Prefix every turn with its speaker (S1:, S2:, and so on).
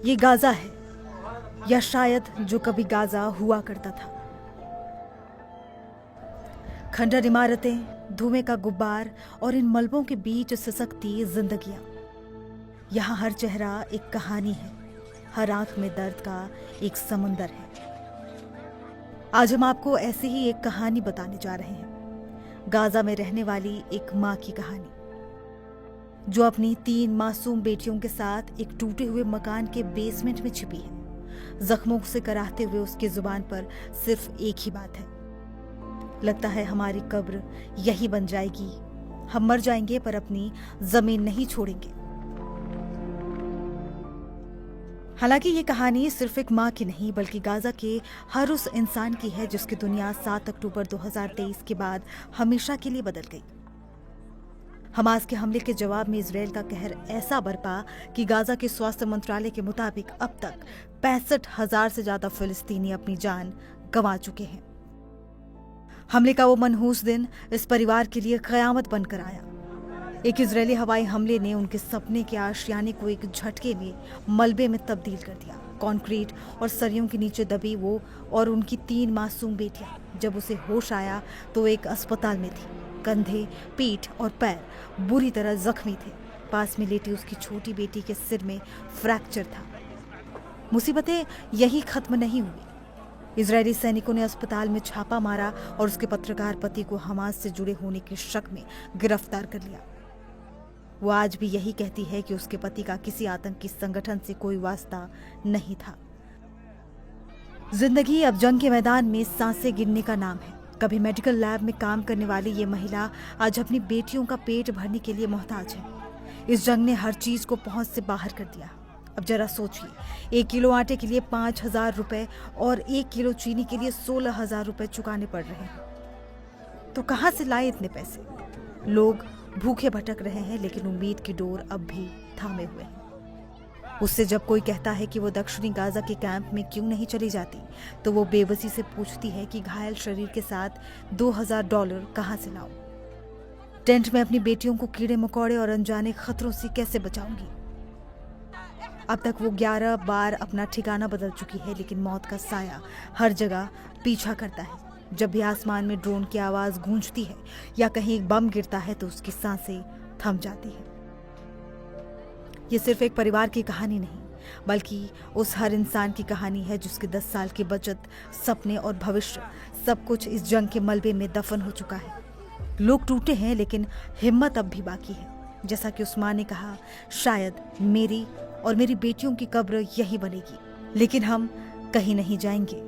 S1: ये गाजा है, या शायद जो कभी गाजा हुआ करता था। खंडर इमारतें, धुएं का गुब्बार और इन मलबों के बीच सिसकती जिंदगियां। यहाँ हर चेहरा एक कहानी है, हर आंख में दर्द का एक समुंदर है। आज हम आपको ऐसी ही एक कहानी बताने जा रहे हैं, गाजा में रहने वाली एक माँ की कहानी, जो अपनी 3 मासूम बेटियों के साथ एक टूटे हुए मकान के बेसमेंट में छिपी है। जख्मों से कराहते हुए उसकी जुबान पर सिर्फ एक ही बात है, लगता है हमारी कब्र यही बन जाएगी, हम मर जाएंगे पर अपनी जमीन नहीं छोड़ेंगे। हालांकि ये कहानी सिर्फ एक माँ की नहीं बल्कि गाजा के हर उस इंसान की है जिसकी दुनिया 7 अक्टूबर 2023 के बाद हमेशा के लिए बदल गई। हमास के हमले के जवाब में इजराइल का कहर ऐसा बरपा कि गाजा के स्वास्थ्य मंत्रालय के मुताबिक अब तक 65,000 से ज्यादा फिलिस्तीनी अपनी जान गंवा चुके हैं। हमले का वो मनहूस दिन इस परिवार के लिए कयामत बनकर आया। एक इजरायली हवाई हमले ने उनके सपने के आशियाने को एक झटके में मलबे में तब्दील कर दिया। कंक्रीट और सरियों के नीचे दबी वो और उनकी 3 मासूम बेटियां। जब उसे होश आया तो एक अस्पताल में थी। कंधे, पीठ और पैर बुरी तरह जख्मी थे। पास में लेटी उसकी छोटी बेटी के सिर में फ्रैक्चर था। मुसीबतें यही खत्म नहीं हुई। इजरायली सैनिकों ने अस्पताल में छापा मारा और उसके पत्रकार पति को हमास से जुड़े होने के शक में गिरफ्तार कर लिया। वो आज भी यही कहती है कि उसके पति का किसी आतंकी संगठन से कोई वास्ता नहीं था। जिंदगी अब जंग के मैदान में सांसें गिनने का नाम है। कभी मेडिकल लैब में काम करने वाली ये महिला आज अपनी बेटियों का पेट भरने के लिए मोहताज है। इस जंग ने हर चीज को पहुंच से बाहर कर दिया। अब जरा सोचिए, 1 किलो आटे के लिए 5,000 रुपए और 1 किलो चीनी के लिए 16,000 रुपए चुकाने पड़ रहे हैं। तो कहां से लाए इतने पैसे? लोग भूखे भटक रहे हैं, लेकिन उम्मीद की डोर अब भी थामे हुए हैं। उससे जब कोई कहता है कि वो दक्षिणी गाजा के कैंप में क्यों नहीं चली जाती, तो वो बेबसी से पूछती है कि घायल शरीर के साथ $2,000 कहां से लाऊं? टेंट में अपनी बेटियों को कीड़े मकोड़े और अनजाने खतरों से कैसे बचाऊंगी? अब तक वो 11 बार अपना ठिकाना बदल चुकी है, लेकिन मौत का साया हर जगह पीछा करता है। जब भी आसमान में ड्रोन की आवाज गूंजती है या कहीं एक बम गिरता है तो उसकी सांसें थम जाती है। ये सिर्फ एक परिवार की कहानी नहीं, बल्कि उस हर इंसान की कहानी है जिसके 10 साल की बचत, सपने और भविष्य सब कुछ इस जंग के मलबे में दफन हो चुका है। लोग टूटे हैं, लेकिन हिम्मत अब भी बाकी है। जैसा कि उस माँ ने कहा, शायद मेरी और मेरी बेटियों की कब्र यही बनेगी, लेकिन हम कहीं नहीं जाएंगे।